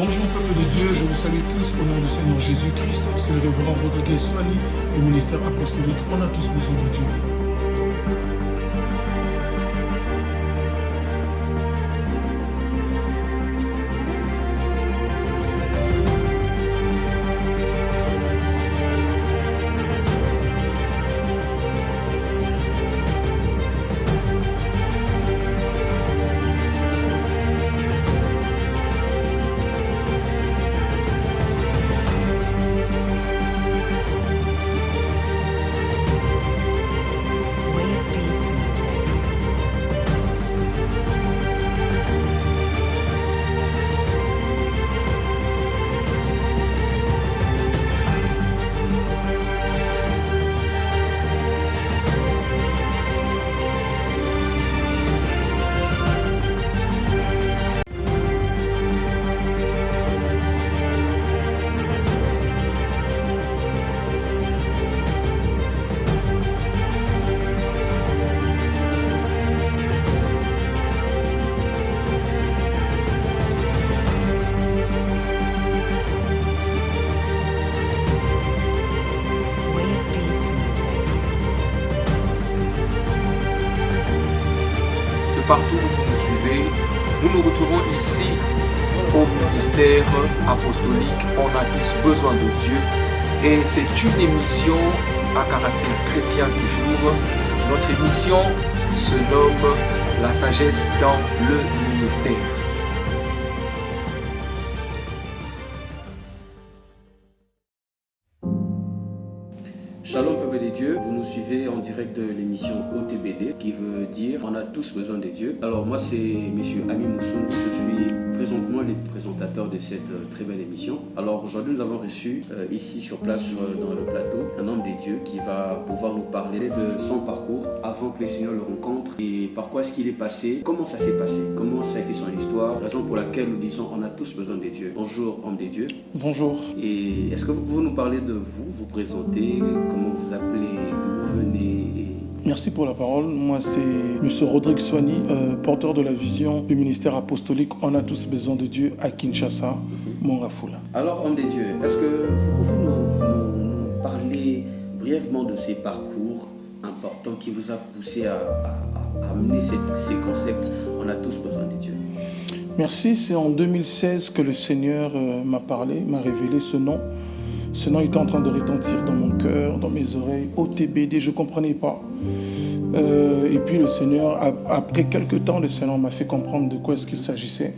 Bonjour peuple de Dieu, je vous salue tous au nom du Seigneur Jésus-Christ. C'est le révérend Rodriguez Swani du ministère apostolique. On a tous besoin de Dieu. Partout où vous nous suivez, nous nous retrouvons ici au ministère apostolique. On a tous besoin de Dieu et c'est une émission à caractère chrétien toujours. Notre émission se nomme La sagesse dans le ministère. Shalom peuple de Dieu, vous nous suivez en direct de l'émission OTBD qui veut dire on a tous besoin de Dieu. Alors moi c'est monsieur Ami Moussoun, je suis présentement le présentateur de cette très belle émission. Alors aujourd'hui nous avons reçu ici sur place dans le plateau un homme de Dieu qui va pouvoir nous parler de son parcours avant que le Seigneur le rencontre et par quoi est-ce qu'il est passé, comment ça s'est passé, comment ça a été son histoire, raison pour laquelle nous disons on a tous besoin de Dieu. Bonjour homme de Dieu. Bonjour. Et est-ce que vous pouvez nous parler de vous, vous présenter, comment vous appelez, d'où vous venez Merci pour la parole. Moi, c'est M. Rodriguez Swani, porteur de la vision du ministère apostolique. On a tous besoin de Dieu à Kinshasa, Mongafula. Alors, homme de Dieu, est-ce que vous pouvez nous parler brièvement de ces parcours importants qui vous a poussé à amener ces concepts? On a tous besoin de Dieu. Merci. C'est en 2016 que le Seigneur m'a parlé, m'a révélé ce nom. Ce nom était en train de retentir dans mon cœur, dans mes oreilles. OTBD, je ne comprenais pas. Et puis le Seigneur, après quelques temps, le Seigneur m'a fait comprendre de quoi est-ce qu'il s'agissait.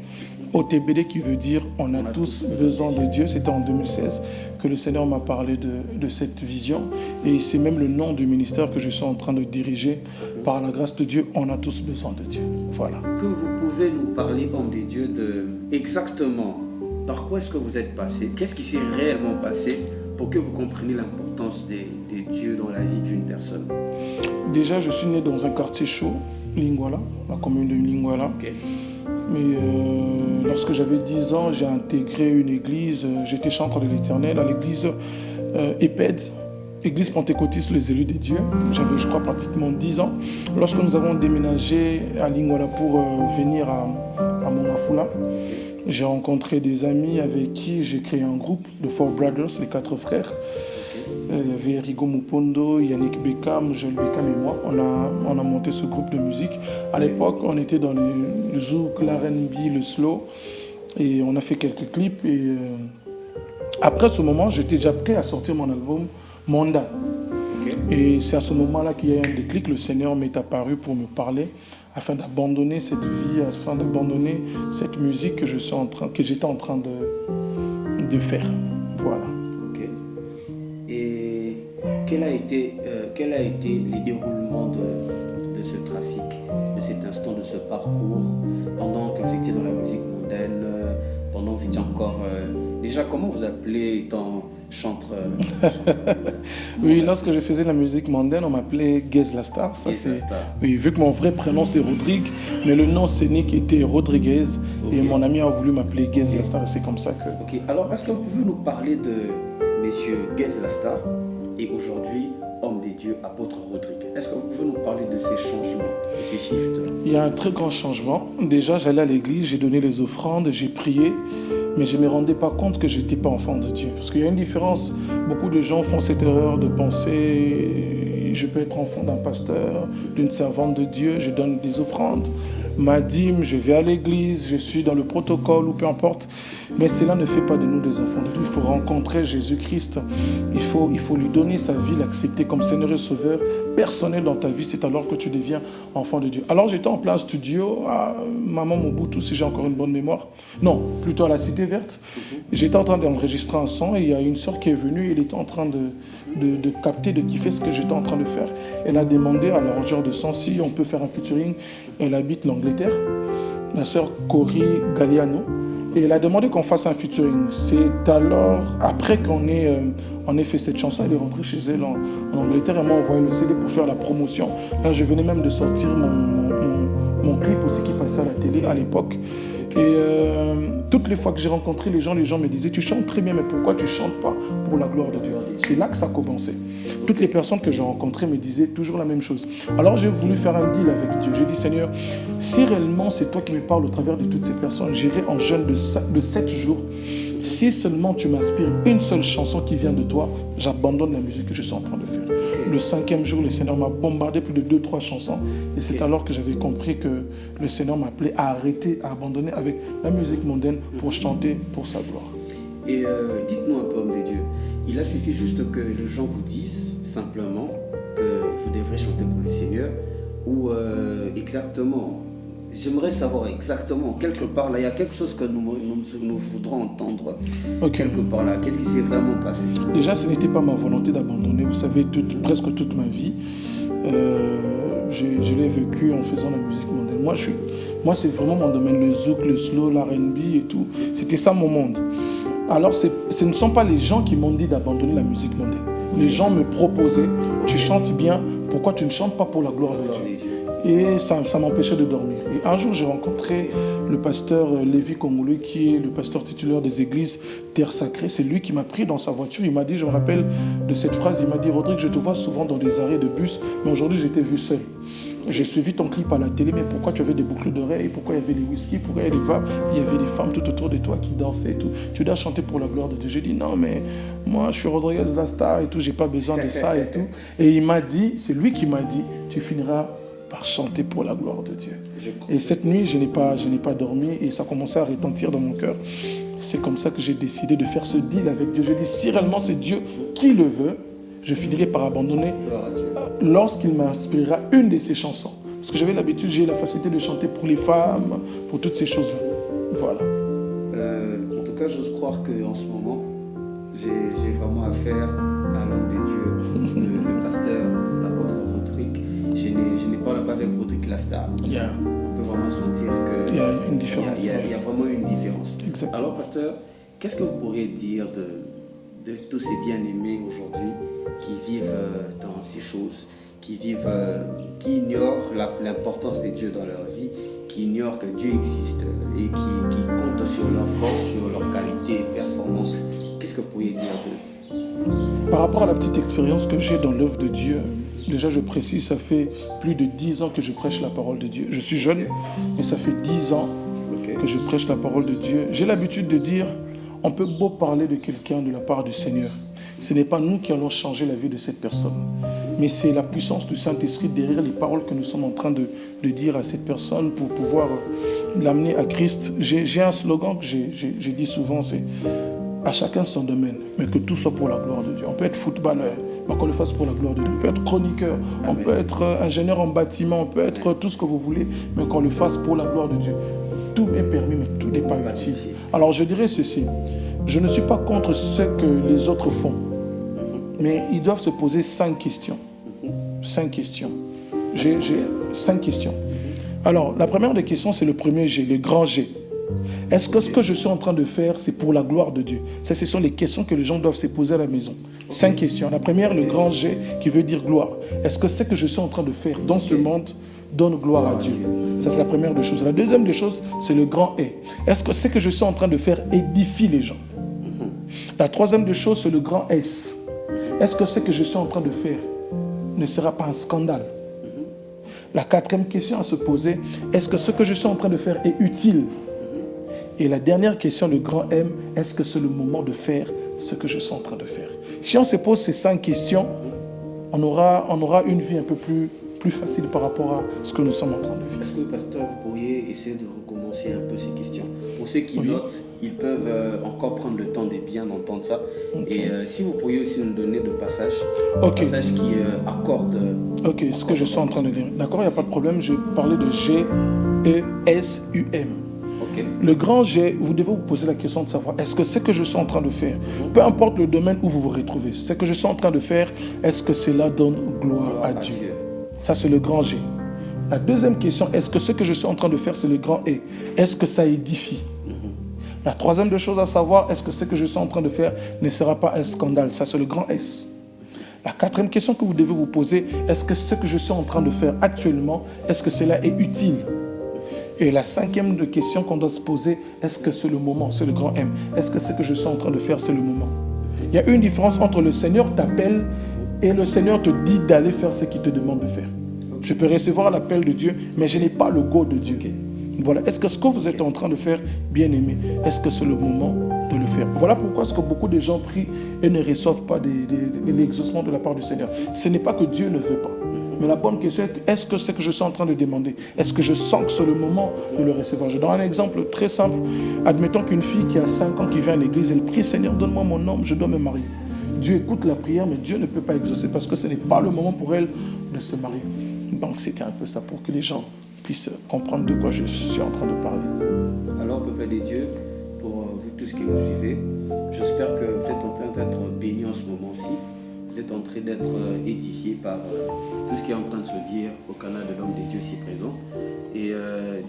OTBD qui veut dire « On a tous besoin de Dieu ». C'était en 2016 que le Seigneur m'a parlé de cette vision. Et c'est même le nom du ministère que je suis en train de diriger. Par la grâce de Dieu, on a tous besoin de Dieu. Voilà. Que vous pouvez nous parler, homme de Dieu, de exactement par quoi est-ce que vous êtes passé? Qu'est-ce qui s'est réellement passé pour que vous compreniez l'importance des dieux dans la vie d'une personne? Déjà, je suis né dans un quartier chaud, Lingwala, la commune de Lingwala. Okay. Mais lorsque j'avais 10 ans, j'ai intégré une église. J'étais chanteur de l'Éternel à l'église EPED, église pentecôtiste Les Élus de Dieu. J'avais, je crois, pratiquement 10 ans. Lorsque nous avons déménagé à Lingwala pour venir à Mongafula, j'ai rencontré des amis avec qui j'ai créé un groupe, de Four Brothers, les 4 frères. Il y avait Rigo Mupondo, Yannick Beckham, Joël Beckham et moi. On a monté ce groupe de musique. À l'époque, on était dans le zouk, l'R&B, le slow. Et on a fait quelques clips. Et après ce moment, j'étais déjà prêt à sortir mon album Monda. Okay. Et c'est à ce moment-là qu'il y a eu un déclic. Le Seigneur m'est apparu pour me parler afin d'abandonner cette vie, afin d'abandonner cette musique que j'étais en train de faire. Voilà. Ok. Et quel a été le déroulement de ce trafic, de cet instant, de ce parcours, pendant que vous étiez dans la musique mondaine, pendant que vous étiez encore... déjà, comment vous appelez étant chanteur? Oui, lorsque je faisais la musique mondaine, on m'appelait Gez la Star. Oui, vu que mon vrai prénom c'est Rodrigue, mais le nom scénique était Rodriguez. Okay. Et mon ami a voulu m'appeler Gez la Star. C'est comme ça que... Ok, alors est-ce que vous pouvez nous parler de messieurs Gez la Star et aujourd'hui homme des dieux, apôtre Rodrigue? Est-ce que vous pouvez nous parler de ces changements, de ces shifts? Il y a un très grand changement. Déjà, j'allais à l'église, j'ai donné les offrandes, j'ai prié. Mais je ne me rendais pas compte que je n'étais pas enfant de Dieu. Parce qu'il y a une différence. Beaucoup de gens font cette erreur de penser, je peux être enfant d'un pasteur, d'une servante de Dieu, je donne des offrandes, ma dîme, je vais à l'église, je suis dans le protocole ou peu importe. Mais cela ne fait pas de nous des enfants de Dieu. Il faut rencontrer Jésus-Christ. Il faut lui donner sa vie, l'accepter comme Seigneur et Sauveur personnel dans ta vie. C'est alors que tu deviens enfant de Dieu. Alors j'étais en plein studio à Maman Mobutu, si j'ai encore une bonne mémoire. Non, plutôt à la Cité Verte. J'étais en train d'enregistrer un son et il y a une sœur qui est venue. Elle était en train de capter, de kiffer ce que j'étais en train de faire. Elle a demandé à l'arrangeur de son si on peut faire un featuring. Elle habite l'Angleterre. La sœur Cory Galliano. Et elle a demandé qu'on fasse un featuring. C'est alors, après qu'on ait fait cette chanson, elle est rentrée chez elle en Angleterre. Elle m'a envoyé le CD pour faire la promotion. Là, je venais même de sortir mon clip aussi qui passait à la télé à l'époque. Et toutes les fois que j'ai rencontré les gens me disaient « Tu chantes très bien, mais pourquoi tu ne chantes pas pour la gloire de Dieu ?» C'est là que ça a commencé. Toutes les personnes que j'ai rencontrées me disaient toujours la même chose. Alors j'ai voulu faire un deal avec Dieu. J'ai dit « Seigneur, si réellement c'est toi qui me parles au travers de toutes ces personnes, j'irai en jeûne de 7 jours. Si seulement tu m'inspires une seule chanson qui vient de toi, j'abandonne la musique que je suis en train de faire. » Le 5e jour, le Seigneur m'a bombardé plus de 2-3 chansons. Et c'est alors que j'avais compris que le Seigneur m'appelait à arrêter, à abandonner avec la musique mondaine pour chanter pour sa gloire. Et dites-nous un peu, homme de Dieu, il a suffi juste que les gens vous disent simplement que vous devrez chanter pour le Seigneur ou exactement, j'aimerais savoir exactement, quelque part là, il y a quelque chose que nous voudrons entendre. Quelque part là, qu'est-ce qui s'est vraiment passé? Déjà, ce n'était pas ma volonté d'abandonner. Vous savez, presque toute ma vie, je l'ai vécu en faisant la musique mondaine. Moi, c'est vraiment mon domaine, le zouk, le slow, l'R&B et tout. C'était ça mon monde. Alors, ce ne sont pas les gens qui m'ont dit d'abandonner la musique mondaine. Les gens me proposaient, tu chantes bien, pourquoi tu ne chantes pas pour la gloire de Dieu? Et ça m'empêchait de dormir. Et un jour, j'ai rencontré le pasteur Lévi Kongolo, qui est le pasteur titulaire des églises Terre Sacrée. C'est lui qui m'a pris dans sa voiture. Il m'a dit, je me rappelle de cette phrase, il m'a dit, Rodrigue, je te vois souvent dans des arrêts de bus, mais aujourd'hui, je t'ai vu seul. J'ai suivi ton clip à la télé, mais pourquoi tu avais des boucles d'oreilles? Pourquoi il y avait des whisky? Pourquoi il y avait des femmes tout autour de toi qui dansaient et tout? Tu dois chanter pour la gloire de Dieu. J'ai dit non, mais moi je suis Rodriguez la star et tout, j'ai pas besoin de ça et tout. Et il m'a dit, c'est lui qui m'a dit, tu finiras par chanter pour la gloire de Dieu. Et cette nuit, je n'ai pas dormi et ça commençait à retentir dans mon cœur. C'est comme ça que j'ai décidé de faire ce deal avec Dieu. J'ai dit, si réellement c'est Dieu qui le veut, je finirai par abandonner lorsqu'il m'inspirera une de ses chansons. Parce que j'avais l'habitude, j'ai la facilité de chanter pour les femmes, pour toutes ces choses-là. Voilà. En tout cas, j'ose croire qu'en ce moment, j'ai vraiment affaire à l'homme de Dieu, le pasteur, l'apôtre Rodrigue. Je n'ai pas avec Rodrigue Lastar. Yeah. On peut vraiment sentir qu'il y a une différence. Il y a vraiment une différence. Exactement. Alors, pasteur, qu'est-ce que vous pourriez dire de tous ces bien-aimés aujourd'hui qui vivent dans ces choses, qui ignorent l'importance de Dieu dans leur vie, qui ignorent que Dieu existe et qui comptent sur leur force, sur leur qualité et performance? Qu'est-ce que vous pourriez dire d'eux? Par rapport à la petite expérience que j'ai dans l'œuvre de Dieu, déjà je précise, ça fait plus de 10 ans que je prêche la parole de Dieu. Je suis jeune, mais ça fait 10 ans que je prêche la parole de Dieu. J'ai l'habitude de dire, on peut beau parler de quelqu'un de la part du Seigneur. Ce n'est pas nous qui allons changer la vie de cette personne, mais c'est la puissance du Saint-Esprit derrière les paroles que nous sommes en train de dire à cette personne pour pouvoir l'amener à Christ. J'ai un slogan que je dis souvent, c'est à chacun son domaine, mais que tout soit pour la gloire de Dieu. On peut être footballeur, mais qu'on le fasse pour la gloire de Dieu. On peut être chroniqueur, on peut être ingénieur en bâtiment, on peut être tout ce que vous voulez, mais qu'on le fasse pour la gloire de Dieu. Tout est permis, mais tout n'est pas utile. Alors je dirais ceci, je ne suis pas contre ce que les autres font, mais ils doivent se poser 5 questions. 5 questions. J'ai 5 questions. Alors, la première des questions, c'est le premier G, le grand G. Est-ce que ce que je suis en train de faire, c'est pour la gloire de Dieu? Ça, ce sont les questions que les gens doivent se poser à la maison. 5 questions. La première, le grand G, qui veut dire gloire. Est-ce que ce que je suis en train de faire dans ce monde donne gloire à Dieu? Ça, c'est la première des choses. La deuxième des choses, c'est le grand E. Est-ce que ce que je suis en train de faire édifie les gens? La troisième des choses, c'est le grand S. Est-ce que ce que je suis en train de faire ne sera pas un scandale? La quatrième question à se poser, est-ce que ce que je suis en train de faire est utile? Et la dernière question, le grand M, est-ce que c'est le moment de faire ce que je suis en train de faire? Si on se pose ces 5 questions, on aura une vie un peu plus facile par rapport à ce que nous sommes en train de faire. Est-ce que, pasteur, vous pourriez essayer de recommencer un peu ces questions? Pour ceux qui notent, ils peuvent encore prendre le temps de bien entendre ça. Okay. Et si vous pourriez aussi nous donner le passage, passage qui accorde... Ok, ce que je suis en train de dire. D'accord, il n'y a pas de problème. Je parlais de G-E-S-U-M. Okay. Le grand G, vous devez vous poser la question de savoir, est-ce que ce que je suis en train de faire, peu importe le domaine où vous vous retrouvez, ce que je suis en train de faire, est-ce que cela donne gloire à Dieu? Ça, c'est le grand G. La deuxième question, est-ce que ce que je suis en train de faire, c'est le grand E? Est-ce que ça édifie? La troisième de chose à savoir, est-ce que ce que je suis en train de faire ne sera pas un scandale? Ça, c'est le grand S. La quatrième question que vous devez vous poser, est-ce que ce que je suis en train de faire actuellement, est-ce que cela est utile? Et la cinquième question qu'on doit se poser, est-ce que c'est le moment? C'est le grand M. Est-ce que ce que je suis en train de faire, c'est le moment? Il y a une différence entre le Seigneur t'appelle et le Seigneur te dit d'aller faire ce qu'il te demande de faire. Je peux recevoir l'appel de Dieu, mais je n'ai pas le go de Dieu. Voilà. Est-ce que ce que vous êtes en train de faire, bien aimé, est-ce que c'est le moment de le faire? Voilà pourquoi est-ce que beaucoup de gens prient et ne reçoivent pas l'exaucement de la part du Seigneur. Ce n'est pas que Dieu ne veut pas. Mais la bonne question est, est-ce que ce que je suis en train de demander, est-ce que je sens que c'est le moment de le recevoir? Je donne un exemple très simple. Admettons qu'une fille qui a 5 ans qui vient à l'église, elle prie, Seigneur, donne-moi mon homme, je dois me marier. Dieu écoute la prière, mais Dieu ne peut pas exaucer parce que ce n'est pas le moment pour elle de se marier. Donc c'était un peu ça pour que les gens puissent comprendre de quoi je suis en train de parler. Alors, peuple de Dieu, pour vous tous qui nous suivez, j'espère que vous êtes en train d'être bénis en ce moment-ci. Vous êtes en train d'être édifiés par tout ce qui est en train de se dire au canal de l'homme de Dieu ici présent. Et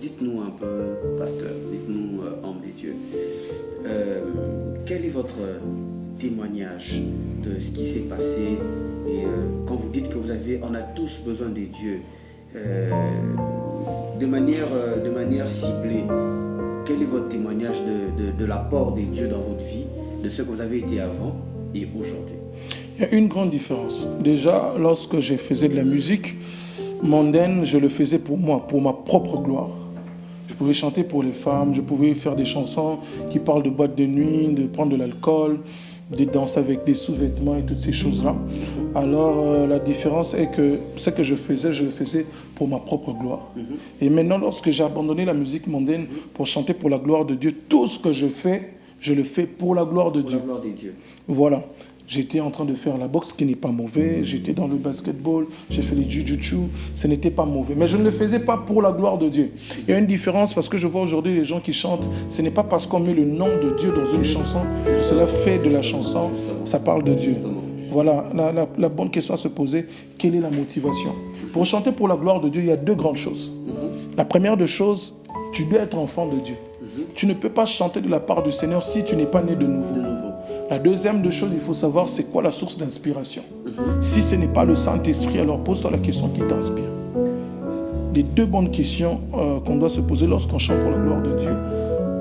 dites-nous un peu, pasteur, dites-nous, homme de Dieu, quel est votre témoignage de ce qui s'est passé? Et quand vous dites que on a tous besoin de Dieu, de manière ciblée, quel est votre témoignage de l'apport de Dieu dans votre vie, de ce que vous avez été avant et aujourd'hui? Il y a une grande différence. Déjà, lorsque je faisais de la musique mondaine, je le faisais pour moi, pour ma propre gloire. Je pouvais chanter pour les femmes, je pouvais faire des chansons qui parlent de boîte de nuit, de prendre de l'alcool, de danser avec des sous-vêtements et toutes ces choses-là. Alors, la différence est que ce que je le faisais pour ma propre gloire. Et maintenant, lorsque j'ai abandonné la musique mondaine pour chanter pour la gloire de Dieu, tout ce que je le fais pour la gloire de Dieu. La gloire de Dieu. Voilà. J'étais en train de faire la boxe, qui n'est pas mauvais. J'étais dans le basketball, j'ai fait les jujutsu. Ce n'était pas mauvais. Mais je ne le faisais pas pour la gloire de Dieu. Il y a une différence parce que je vois aujourd'hui les gens qui chantent. Ce n'est pas parce qu'on met le nom de Dieu dans une chanson. Cela fait de la chanson, ça parle de Dieu. Voilà, la bonne question à se poser, quelle est la motivation? Pour chanter pour la gloire de Dieu, il y a 2 grandes choses. La première des choses, tu dois être enfant de Dieu. Tu ne peux pas chanter de la part du Seigneur si tu n'es pas né de nouveau. La deuxième des choses, il faut savoir c'est quoi la source d'inspiration. Si ce n'est pas le Saint-Esprit, alors pose-toi la question qui t'inspire. Les 2 bonnes questions qu'on doit se poser lorsqu'on chante pour la gloire de Dieu.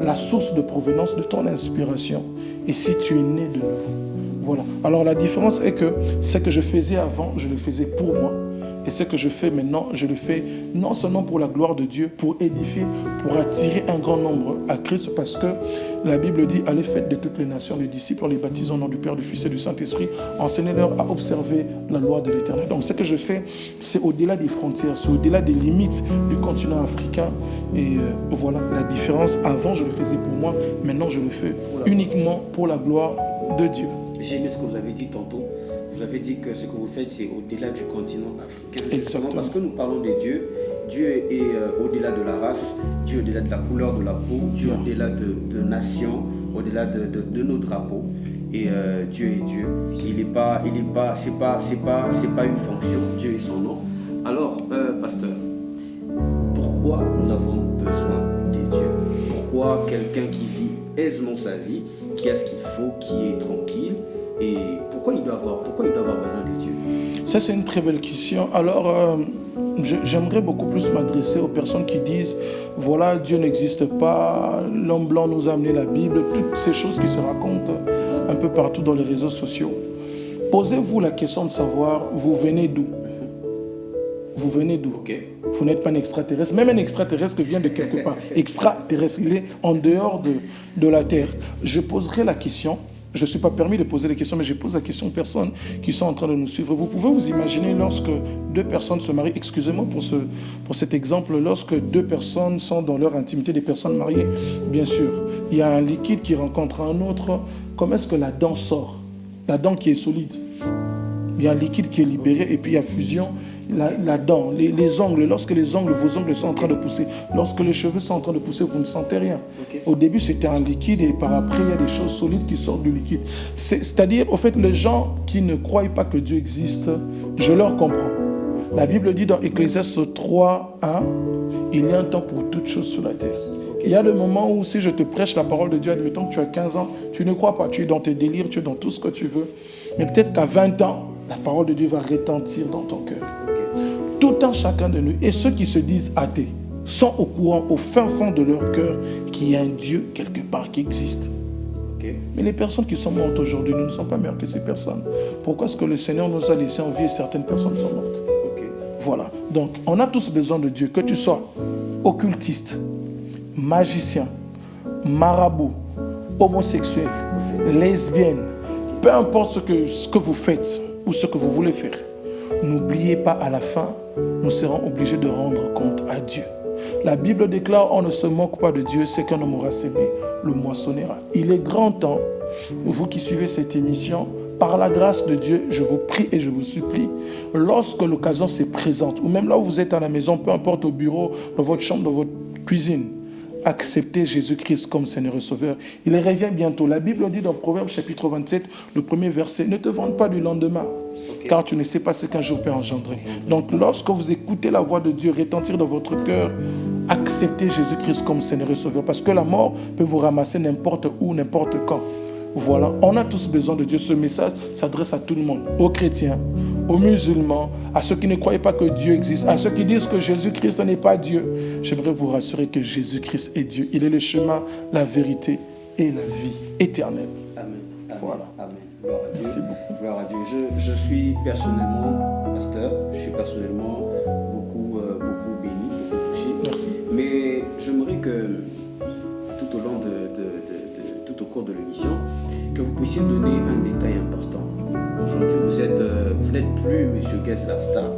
La source de provenance de ton inspiration et si tu es né de nouveau. Voilà. Alors la différence est que ce que je faisais avant, je le faisais pour moi. Et ce que je fais maintenant, je le fais non seulement pour la gloire de Dieu, pour édifier, pour attirer un grand nombre à Christ, parce que la Bible dit, allez faites de toutes les nations les disciples, en les baptisant au nom du Père, du Fils et du Saint-Esprit, enseignez-leur à observer la loi de l'Éternel. Donc ce que je fais, c'est au-delà des frontières, c'est au-delà des limites du continent africain. Et voilà la différence. Avant, je le faisais pour moi, maintenant je le fais uniquement pour la gloire de Dieu. J'ai aimé ce que vous avez dit tantôt. Vous avez dit que ce que vous faites, c'est au-delà du continent africain. Exactement. Parce que nous parlons de Dieu. Dieu est au-delà de la race, Dieu est au-delà de la couleur de la peau, Dieu est au-delà de nations, au-delà de nos drapeaux. Et Dieu est Dieu. C'est pas une fonction. Dieu est son nom. Alors, pasteur, pourquoi nous avons besoin de Dieu? Pourquoi quelqu'un qui vit aisément sa vie, qui a ce qu'il faut, qui est tranquille, et pourquoi il doit avoir besoin de Dieu? Ça, c'est une très belle question. Alors, j'aimerais beaucoup plus m'adresser aux personnes qui disent « Voilà, Dieu n'existe pas, l'homme blanc nous a amené la Bible », toutes ces choses qui se racontent un peu partout dans les réseaux sociaux. Posez-vous la question de savoir, vous venez d'où? Vous venez d'où? Vous n'êtes pas un extraterrestre. Même un extraterrestre vient de quelque part. Extraterrestre, il est en dehors de la Terre. Je poserai la question. Je ne suis pas permis de poser des questions, mais je pose la question aux personnes qui sont en train de nous suivre. Vous pouvez vous imaginer lorsque deux personnes se marient, excusez-moi pour cet exemple, lorsque deux personnes sont dans leur intimité, des personnes mariées, bien sûr, il y a un liquide qui rencontre un autre. Comment est-ce que la dent sort? La dent qui est solide. Il y a un liquide qui est libéré et puis il y a fusion. La dent, les ongles, lorsque vos ongles sont en train de pousser, lorsque les cheveux sont en train de pousser, vous ne sentez rien. Au début, c'était un liquide et par après, il y a des choses solides qui sortent du liquide. C'est-à-dire, au fait, les gens qui ne croient pas que Dieu existe, je leur comprends. La Bible dit dans Ecclésiaste 3:1, il y a un temps pour toutes choses sur la terre. Il y a des moments où si je te prêche la parole de Dieu, admettons que tu as 15 ans, tu ne crois pas, tu es dans tes délires, tu es dans tout ce que tu veux. Mais peut-être qu'à 20 ans, la parole de Dieu va retentir dans ton cœur. Tout un chacun de nous, et ceux qui se disent athées, sont au courant, au fin fond de leur cœur, qu'il y a un Dieu quelque part qui existe. Mais les personnes qui sont mortes aujourd'hui, nous ne sommes pas meilleurs que ces personnes. Pourquoi est-ce que le Seigneur nous a laissé en vie et certaines personnes sont mortes? Voilà. Donc, on a tous besoin de Dieu, que tu sois occultiste, magicien, marabout, homosexuel, lesbienne, peu importe ce que vous faites ou ce que vous voulez faire. N'oubliez pas, à la fin, nous serons obligés de rendre compte à Dieu. La Bible déclare, on ne se moque pas de Dieu, c'est qu'un homme aura semé, le moissonnera. Il est grand temps, vous qui suivez cette émission, par la grâce de Dieu, je vous prie et je vous supplie, lorsque l'occasion se présente, ou même là où vous êtes à la maison, peu importe au bureau, dans votre chambre, dans votre cuisine, acceptez Jésus-Christ comme Seigneur et Sauveur. Il revient bientôt. La Bible dit dans Proverbes chapitre 27, le premier verset, ne te vante pas du lendemain, car tu ne sais pas ce qu'un jour peut engendrer. Donc lorsque vous écoutez la voix de Dieu retentir dans votre cœur, acceptez Jésus-Christ comme Seigneur et Sauveur, parce que la mort peut vous ramasser n'importe où, n'importe quand. Voilà, on a tous besoin de Dieu. Ce message s'adresse à tout le monde, aux chrétiens, aux musulmans, à ceux qui ne croient pas que Dieu existe, à ceux qui disent que Jésus-Christ n'est pas Dieu. J'aimerais vous rassurer que Jésus-Christ est Dieu. Il est le chemin, la vérité et la vie éternelle. Amen. Voilà. Amen. Gloire à Dieu. Merci beaucoup. Gloire à Dieu. Je suis personnellement pasteur, je suis personnellement beaucoup béni, beaucoup touché. Merci. Mais j'aimerais que tout au long tout au cours de l'émission, que vous puissiez donner un détail important. Aujourd'hui, vous n'êtes plus Monsieur Guest la star.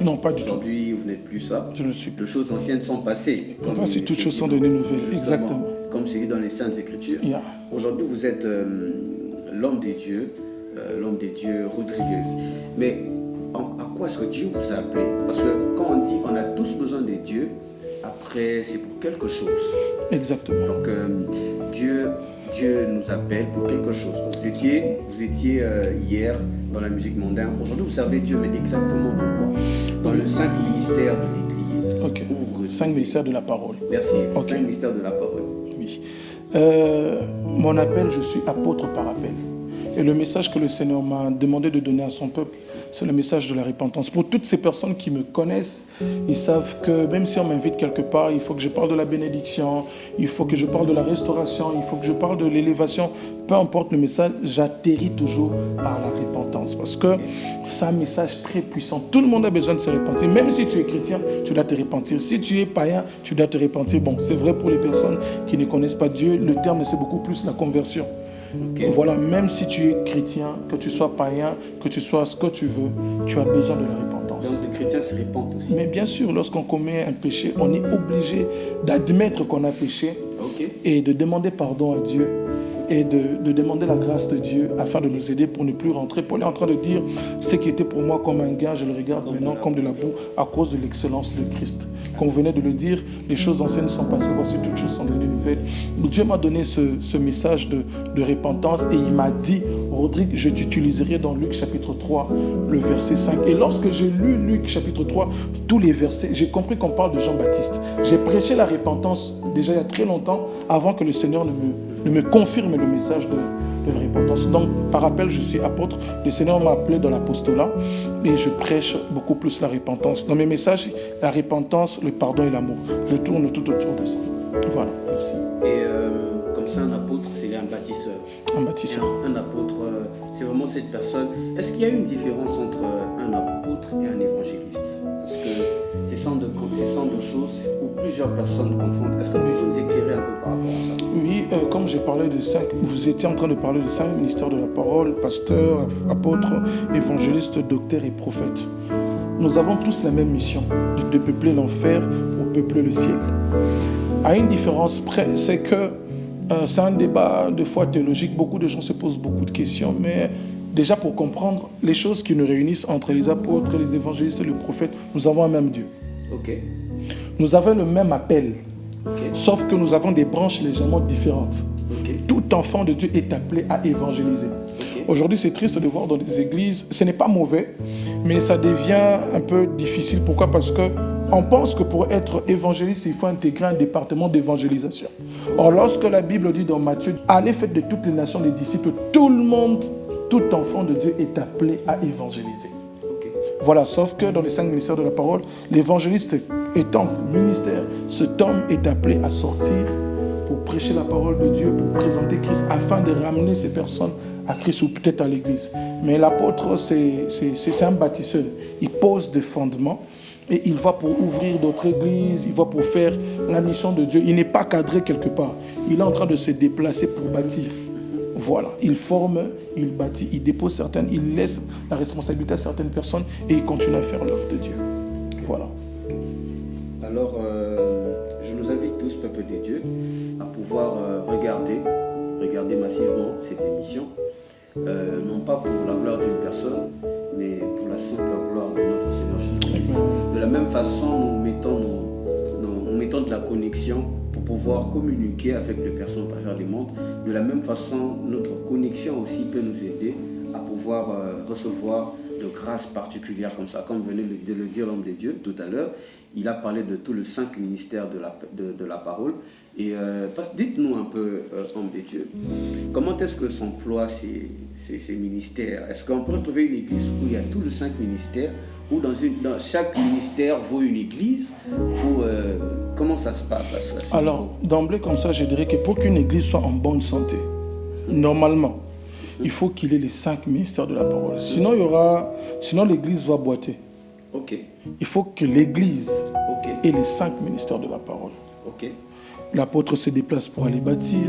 Non, pas du tout. Aujourd'hui, vous n'êtes plus ça. Je le suis. Les choses anciennes sont passées. Enfin, si toutes choses sont devenues nouvelles. Exactement. Comme c'est dit dans les Saintes Écritures. Yeah. Aujourd'hui, vous êtes l'homme des dieux Rodriguez. Mais à quoi est-ce que Dieu vous a appelé? Parce que quand on dit on a tous besoin de Dieu, après, c'est pour quelque chose. Exactement. Donc, Dieu nous appelle pour quelque chose. Vous étiez hier dans la musique mondaine. Aujourd'hui, vous servez Dieu, mais exactement dans quoi? Dans le 5 ministères de l'Église. Ok. 5 ministères de la parole. Merci. Okay. 5 ministères de la parole. Oui. Mon appel, je suis apôtre par appel. Et le message que le Seigneur m'a demandé de donner à son peuple, c'est le message de la repentance. Pour toutes ces personnes qui me connaissent, ils savent que même si on m'invite quelque part, il faut que je parle de la bénédiction, il faut que je parle de la restauration, il faut que je parle de l'élévation. Peu importe le message, j'atterris toujours par la repentance. Parce que c'est un message très puissant. Tout le monde a besoin de se repentir. Même si tu es chrétien, tu dois te repentir. Si tu es païen, tu dois te repentir. Bon, c'est vrai pour les personnes qui ne connaissent pas Dieu. Le terme, c'est beaucoup plus la conversion. Okay. Voilà, même si tu es chrétien, que tu sois païen, que tu sois ce que tu veux, tu as besoin de la repentance. Donc les chrétiens se repentent aussi. Mais bien sûr, lorsqu'on commet un péché, on est obligé d'admettre qu'on a péché et de demander pardon à Dieu et de demander la grâce de Dieu afin de nous aider pour ne plus rentrer. Paul est en train de dire, ce qui était pour moi comme un gain, je le regarde maintenant comme de la boue à cause de l'excellence de Christ. Comme vous venez de le dire, les choses anciennes sont passées, voici toutes choses sont devenues nouvelles. Dieu m'a donné ce message de repentance et il m'a dit, Rodrigue, je t'utiliserai dans Luc chapitre 3, le verset 5. Et lorsque j'ai lu Luc chapitre 3, tous les versets, j'ai compris qu'on parle de Jean-Baptiste. J'ai prêché la repentance déjà il y a très longtemps, avant que le Seigneur ne me confirme le message de la repentance. Donc, par rappel, je suis apôtre. Le Seigneur m'a appelé dans l'apostolat et je prêche beaucoup plus la repentance. Dans mes messages, la repentance, le pardon et l'amour. Je tourne tout autour de ça. Voilà, merci. Et comme ça, un apôtre, c'est un bâtisseur. Un bâtisseur. Un apôtre, c'est vraiment cette personne. Est-ce qu'il y a une différence entre un apôtre et un évangéliste? Parce que ce sont deux choses où plusieurs personnes confondent. Est-ce que vous pouvez nous éclairer un peu par rapport à ça? Oui, comme j'ai parlé de 5, vous étiez en train de parler de 5 ministères de la parole, pasteur, apôtre, évangéliste, docteur et prophète. Nous avons tous la même mission, de peupler l'enfer pour peupler le ciel. À une différence près, c'est que c'est un débat de foi théologique. Beaucoup de gens se posent beaucoup de questions, mais déjà pour comprendre les choses qui nous réunissent entre les apôtres, les évangélistes et les prophètes, nous avons un même Dieu. Ok. Nous avons le même appel, Ok. sauf que nous avons des branches légèrement différentes. Ok. Tout enfant de Dieu est appelé à évangéliser. Ok. Aujourd'hui, c'est triste de voir dans les églises, ce n'est pas mauvais, mais ça devient un peu difficile. Pourquoi? Parce que on pense que pour être évangéliste, il faut intégrer un département d'évangélisation. Or, lorsque la Bible dit dans Matthieu, allez faites de toutes les nations des disciples, tout le monde, tout enfant de Dieu est appelé à évangéliser. Ok. Voilà, sauf que dans les 5 ministères de la parole, l'évangéliste étant ministère, cet homme est appelé à sortir pour prêcher la parole de Dieu, pour présenter Christ, afin de ramener ces personnes à Christ ou peut-être à l'église. Mais l'apôtre, c'est un bâtisseur. Il pose des fondements et il va pour ouvrir d'autres églises, il va pour faire la mission de Dieu. Il n'est pas cadré quelque part. Il est en train de se déplacer pour bâtir. Voilà, il forme, il bâtit, il dépose certaines, il laisse la responsabilité à certaines personnes et il continue à faire l'œuvre de Dieu. Voilà. Alors, je nous invite tous, peuple de Dieu, à pouvoir regarder massivement cette émission, non pas pour la gloire d'une personne, mais pour la simple gloire de notre Seigneur Jésus-Christ. De la même façon, nous mettons de la connexion pour pouvoir communiquer avec les personnes à travers le monde. De la même façon, notre connexion aussi peut nous aider à pouvoir recevoir de grâces particulières comme ça. Comme venait de le dire l'homme de Dieu tout à l'heure, il a parlé de tous les 5 ministères de la parole. Et dites-nous un peu, homme de Dieu, comment est-ce que s'emploient ces ministères? Est-ce qu'on peut retrouver une église où il y a tous les 5 ministères, ou dans chaque ministère vaut une église, ou comment ça se passe à ce Alors, niveau? d'emblée comme ça, je dirais que pour qu'une église soit en bonne santé, normalement, il faut qu'il ait les 5 ministères de la parole. Sinon l'église va boiter. Ok, Il faut que l'église ok, ait les 5 ministères de la parole. ok, L'apôtre se déplace pour aller bâtir.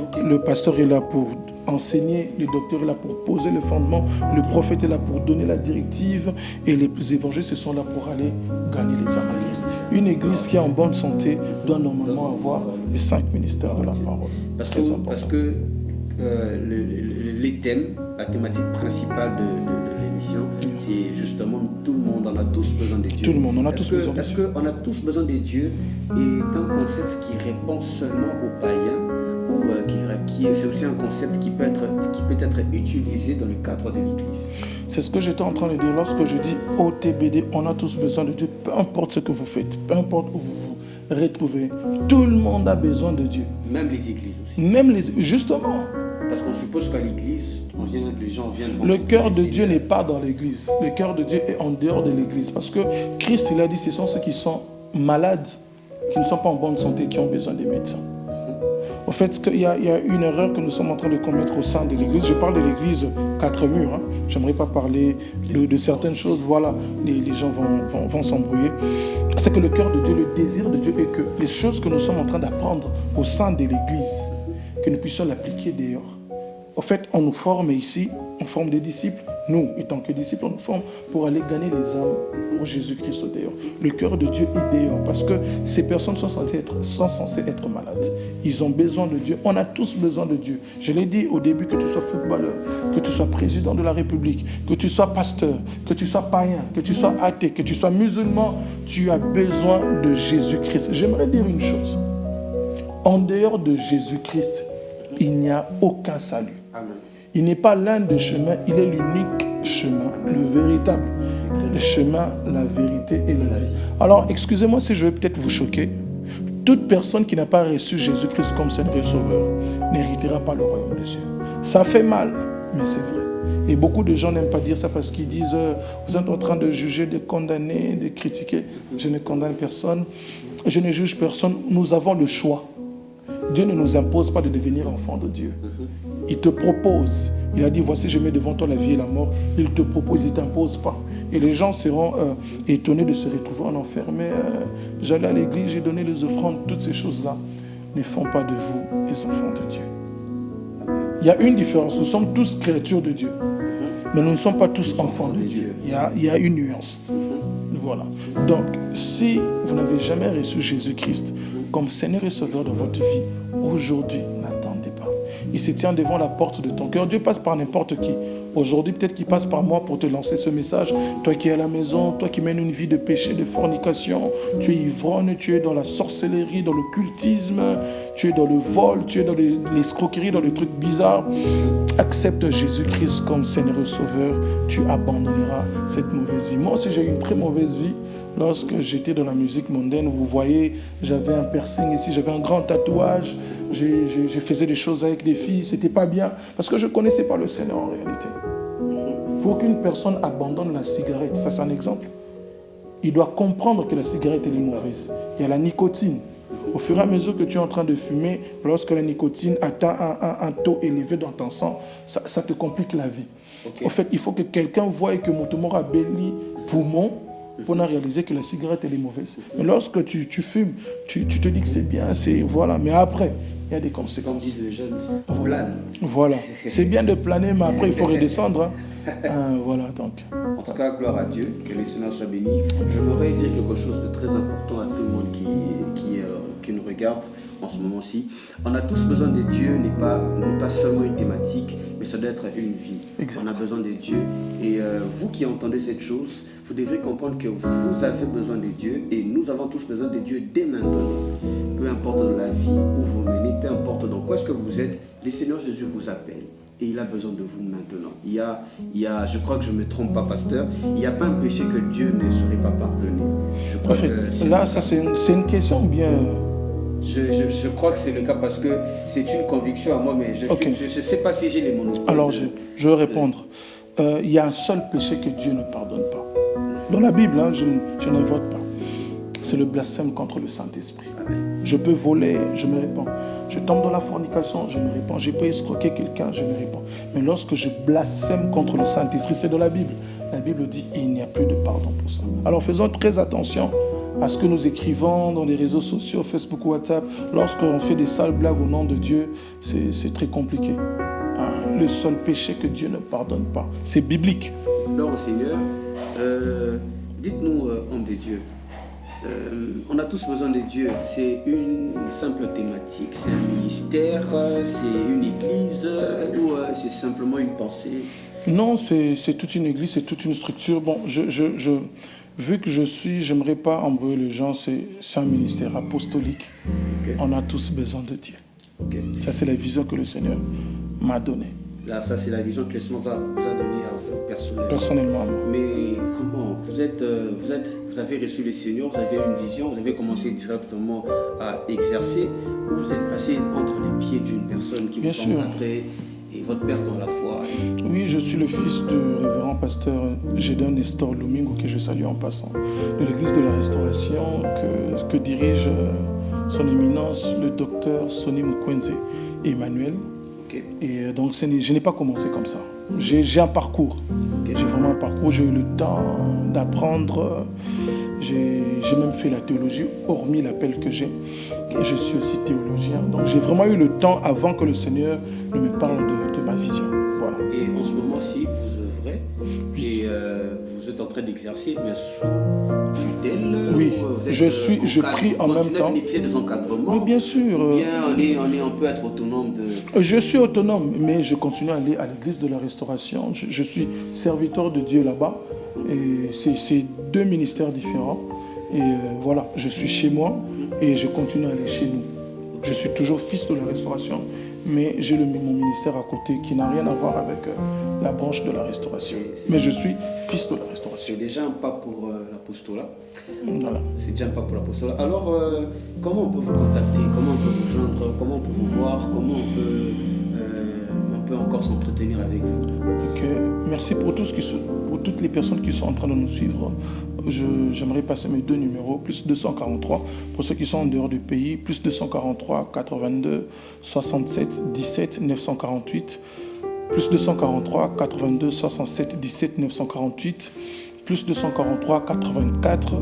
ok. Le pasteur est là pour enseigner. Le docteur est là pour poser le fondement. Le prophète est là pour donner la directive. Et les évangélistes sont là pour aller gagner les âmes à Christ. Une église qui est en bonne santé doit normalement avoir les 5 ministères de la parole. Parce Très important. que les thèmes, la thématique principale de l'émission, c'est justement tout le monde, on a tous besoin de Dieu. Tout le monde, on a tous besoin de Est-ce Dieu. qu'on a tous besoin de Dieu est un concept qui répond seulement aux païens, ou c'est aussi un concept qui peut être utilisé dans le cadre de l'Église? C'est ce que j'étais en train de dire. Lorsque je dis OTBD, on a tous besoin de Dieu. Peu importe ce que vous faites, peu importe où vous vous retrouvez, tout le monde a besoin de Dieu. Même les églises aussi. Justement, Parce qu'on suppose qu'à l'église, les gens viennent... le cœur de rencontrer Dieu le n'est pas dans l'église. Le cœur de Dieu est en dehors de l'église. Parce que Christ, il a dit, ce sont ceux qui sont malades, qui ne sont pas en bonne santé, qui ont besoin des médecins. Au fait, il y a une erreur que nous sommes en train de commettre au sein de l'église. Je parle de l'église 4 murs. J'aimerais pas parler de certaines choses. Voilà, les gens vont s'embrouiller. C'est que le cœur de Dieu, le désir de Dieu est que les choses que nous sommes en train d'apprendre au sein de l'église, que nous puissions l'appliquer dehors. Au fait, on nous forme ici, on forme des disciples. Nous, étant que disciples, on nous forme pour aller gagner les âmes pour Jésus-Christ au dehors. Le cœur de Dieu est dehors parce que ces personnes sont censées être malades. Ils ont besoin de Dieu. On a tous besoin de Dieu. Je l'ai dit au début, que tu sois footballeur, que tu sois président de la République, que tu sois pasteur, que tu sois païen, que tu sois athée, que tu sois musulman, tu as besoin de Jésus-Christ. J'aimerais dire une chose. En dehors de Jésus-Christ, il n'y a aucun salut. Amen. Il n'est pas l'un des chemins, il est l'unique chemin, le véritable. Le chemin, la vérité et la vie. Alors, excusez-moi si je vais peut-être vous choquer. Toute personne qui n'a pas reçu Jésus-Christ comme Seigneur et Sauveur n'héritera pas le royaume des cieux. Ça fait mal, mais c'est vrai. Et beaucoup de gens n'aiment pas dire ça parce qu'ils disent vous êtes en train de juger, de condamner, de critiquer. Je ne condamne personne, je ne juge personne. Nous avons le choix Dieu ne nous impose pas de devenir enfant de Dieu. Il te propose. Il a dit, voici, je mets devant toi la vie et la mort. Il te propose, il ne t'impose pas. Et les gens seront étonnés de se retrouver en enfer. Mais j'allais à l'église, j'ai donné les offrandes, toutes ces choses-là ne font pas de vous les enfants de Dieu. Il y a une différence. Nous sommes tous créatures de Dieu. Mais nous ne sommes pas tous enfants de Dieu. Il y a une nuance. Voilà. Donc, si vous n'avez jamais reçu Jésus-Christ comme Seigneur et Sauveur de votre vie, aujourd'hui, n'attendez pas. Il se tient devant la porte de ton cœur. Dieu passe par n'importe qui. Aujourd'hui, peut-être qu'il passe par moi pour te lancer ce message. Toi qui es à la maison, toi qui mènes une vie de péché, de fornication, tu es ivrogne, tu es dans la sorcellerie, dans l'occultisme, tu es dans le vol, tu es dans l'escroquerie, dans les trucs bizarres. Accepte Jésus-Christ comme Seigneur et Sauveur, tu abandonneras cette mauvaise vie. Moi aussi, j'ai eu une très mauvaise vie. Lorsque j'étais dans la musique mondaine, vous voyez, j'avais un piercing ici, j'avais un grand tatouage, je faisais des choses avec des filles, c'était pas bien, parce que je ne connaissais pas le Seigneur en réalité. Pour qu'une personne abandonne la cigarette, ça c'est un exemple, il doit comprendre que la cigarette elle est mauvaise. Il y a la nicotine. Au fur et à mesure que tu es en train de fumer, lorsque la nicotine atteint un taux élevé dans ton sang, ça te complique la vie. En fait, il faut que quelqu'un voie que mon tumor a belli poumon, pour en réaliser que la cigarette elle est mauvaise. Mais lorsque tu fumes, tu te dis que c'est bien, voilà. Mais après, il y a des conséquences. Comme disent les jeunes, plane. Voilà. C'est bien de planer, mais après il faut redescendre. Voilà, donc. En tout cas, gloire à Dieu, que le Seigneur soit béni. Je voudrais dire quelque chose de très important à tout le monde qui nous regarde en ce moment-ci. On a tous besoin de Dieu, n'est pas seulement une thématique, mais ça doit être une vie. Exact. On a besoin de Dieu. Et vous qui entendez cette chose, vous devrez comprendre que vous avez besoin de Dieu et nous avons tous besoin de Dieu dès maintenant. Peu importe dans la vie où vous menez, peu importe dans quoi est-ce que vous êtes, le Seigneur Jésus vous appelle. Et il a besoin de vous maintenant. Il y a, je crois que je ne me trompe pas, pasteur, il n'y a pas un péché que Dieu ne saurait pas pardonner. Je crois que là, ça c'est une question bien... Je crois que c'est le cas parce que c'est une conviction à moi, mais je ne sais pas si j'ai les monopoles. Alors, je vais répondre. Il y a un seul péché que Dieu ne pardonne pas. Dans la Bible, je n'invoque pas. C'est le blasphème contre le Saint-Esprit. Amen. Je peux voler, je me répands. Je tombe dans la fornication, je me répands. Je peux escroquer quelqu'un, je me répands. Mais lorsque je blasphème contre le Saint-Esprit, c'est dans la Bible. La Bible dit il n'y a plus de pardon pour ça. Alors faisons très attention à ce que nous écrivons dans les réseaux sociaux, Facebook, WhatsApp. Lorsqu'on fait des sales blagues au nom de Dieu, c'est très compliqué. Le seul péché que Dieu ne pardonne pas, c'est biblique. Alors Seigneur, dites-nous, homme de Dieu, on a tous besoin de Dieu. C'est une simple thématique, c'est un ministère, c'est une église ou c'est simplement une pensée? Non, c'est toute une église, c'est toute une structure. Bon, vu que j'aimerais pas embrouiller les gens, c'est un ministère apostolique. Okay. On a tous besoin de Dieu. Okay. Ça, c'est la vision que le Seigneur m'a donnée. Là, ça, c'est la vision que le Seigneur vous a donnée à vous personnellement. Mais comment vous avez reçu le Seigneur, vous avez une vision, vous avez commencé directement à exercer, ou vous êtes passé entre les pieds d'une personne qui vous a encadré et votre père dans la foi? Oui, je suis le fils du révérend pasteur Gédéon Nestor Lumingo, que je salue en passant, de l'église de la Restauration, que dirige son éminence, le docteur Sonny Mukwenze Emmanuel. Okay. Et donc, je n'ai pas commencé comme ça. J'ai un parcours. Okay. J'ai vraiment un parcours. J'ai eu le temps d'apprendre. J'ai même fait la théologie, hormis l'appel que j'ai. Okay. Je suis aussi théologien. Donc, j'ai vraiment eu le temps avant que le Seigneur ne me parle de ma vision. Voilà. Et en ce moment-ci, vous œuvrez et vous êtes en train d'exercer, mais sous tutelle. Oui, je prie en même temps. Bénéficier des encadrements. Mais bien sûr. On peut être autonome de... Je suis autonome, mais je continue à aller à l'église de la Restauration. Je suis serviteur de Dieu là-bas. Et c'est deux ministères différents. Et voilà, je suis chez moi et je continue à aller chez nous. Je suis toujours fils de la Restauration, mais j'ai mon ministère à côté qui n'a rien à voir avec la branche de la Restauration. Mais je suis fils de la Restauration. C'est déjà un pas pour l'apostolat. Voilà. C'est déjà un pas pour l'apostolat. Alors, comment on peut vous contacter? Comment on peut vous joindre? Comment on peut vous voir? Comment on peut encore s'entretenir avec vous? Ok. Merci pour toutes les personnes qui sont en train de nous suivre j'aimerais passer mes 2 numéros, plus 243 pour ceux qui sont en dehors du pays, plus 243 82 67 17 948, plus 243 82 67 17 948, plus 243 84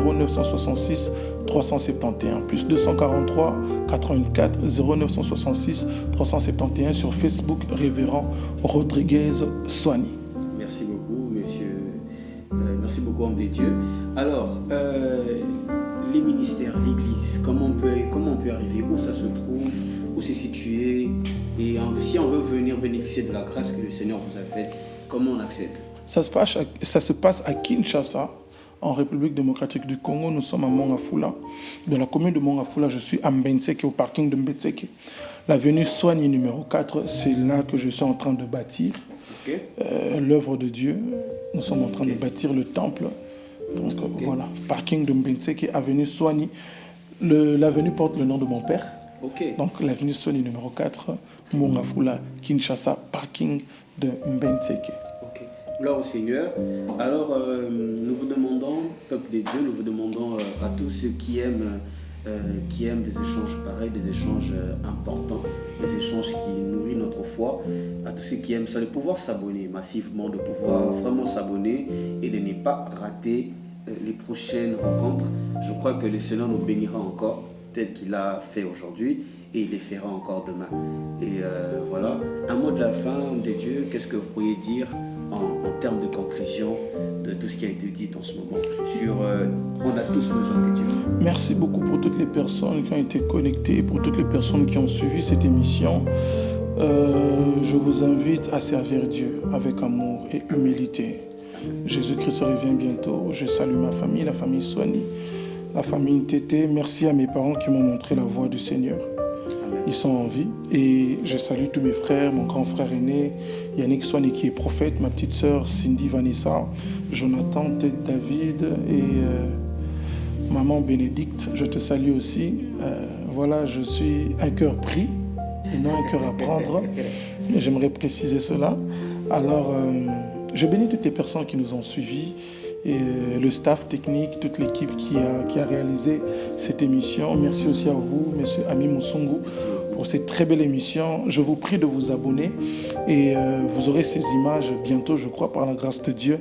0966 371, plus 243 84 0966 371 sur Facebook, Révérend Rodriguez Soigny. Merci beaucoup, monsieur. Merci beaucoup, homme de Dieu. Alors, les ministères, l'église, comment on peut arriver, où ça se trouve, où c'est situé, et si on veut venir bénéficier de la grâce que le Seigneur vous a faite, comment on accède? Ça se passe à Kinshasa, en République démocratique du Congo. Nous sommes à Mongafula. Dans la commune de Mongafula, je suis à Mbenseke, au parking de Mbenseke. L'avenue Soigny numéro 4, c'est là que je suis en train de bâtir l'œuvre de Dieu. Nous sommes en train de bâtir le temple. Donc voilà, parking de Mbenseke, avenue Soigny. L'avenue porte le nom de mon père. Donc l'avenue Soigny numéro 4, Mongafula, Kinshasa, parking de Mbenseke. Gloire au Seigneur. Alors, nous vous demandons, peuple de Dieu, nous vous demandons à tous ceux qui aiment des échanges pareils, des échanges importants, des échanges qui nourrissent notre foi, à tous ceux qui aiment ça, de pouvoir s'abonner massivement, de pouvoir vraiment s'abonner et de ne pas rater les prochaines rencontres. Je crois que le Seigneur nous bénira encore, tel qu'il a fait aujourd'hui, et il les fera encore demain. Et voilà, un mot de la fin de Dieu, qu'est-ce que vous pourriez dire en termes de conclusion de tout ce qui a été dit en ce moment sur on a tous besoin de Dieu. Merci beaucoup pour toutes les personnes qui ont été connectées, pour toutes les personnes qui ont suivi cette émission. Je vous invite à servir Dieu avec amour et humilité. Jésus-Christ revient bientôt. Je salue ma famille, la famille Soigny, la famille Tété. Merci à mes parents qui m'ont montré la voie du Seigneur. Ils sont en vie et je salue tous mes frères, mon grand frère aîné, Yannick Soigny qui est prophète, ma petite sœur Cindy Vanessa, Jonathan, Ted David et maman Bénédicte. Je te salue aussi. Voilà, je suis un cœur pris et non un cœur à prendre. J'aimerais préciser cela. Alors, je bénis toutes les personnes qui nous ont suivis. Et le staff technique, toute l'équipe qui a réalisé cette émission. Merci aussi à vous, monsieur Ami Musungu, pour cette très belle émission. Je vous prie de vous abonner et vous aurez ces images bientôt, je crois, par la grâce de Dieu.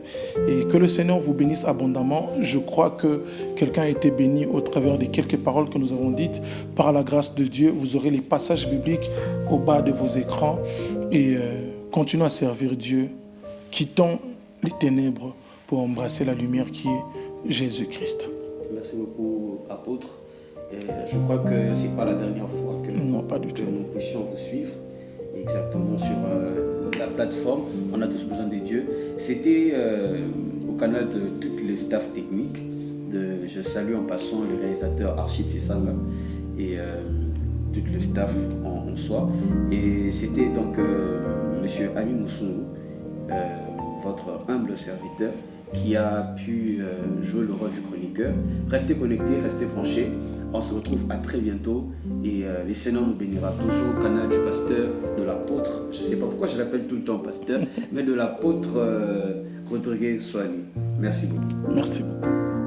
Et que le Seigneur vous bénisse abondamment. Je crois que quelqu'un a été béni au travers des quelques paroles que nous avons dites. Par la grâce de Dieu, vous aurez les passages bibliques au bas de vos écrans. Et continuez à servir Dieu. Quittons les ténèbres pour embrasser la lumière qui est Jésus-Christ. Merci beaucoup, apôtre. Et je crois que ce n'est pas la dernière fois que nous puissions vous suivre exactement sur la plateforme. On a tous besoin de Dieu. C'était au canal de tout le staff technique. Je salue en passant le réalisateur Archit Tessanga et tout le staff en soi. Et c'était donc monsieur Ami Musungu, votre humble serviteur, qui a pu jouer le rôle du chroniqueur. Restez connectés, restez branchés. On se retrouve à très bientôt et le Seigneur nous bénira toujours au canal du pasteur, de l'apôtre. Je ne sais pas pourquoi je l'appelle tout le temps pasteur, mais de l'apôtre Rodriguez Soigny. Merci beaucoup. Merci beaucoup.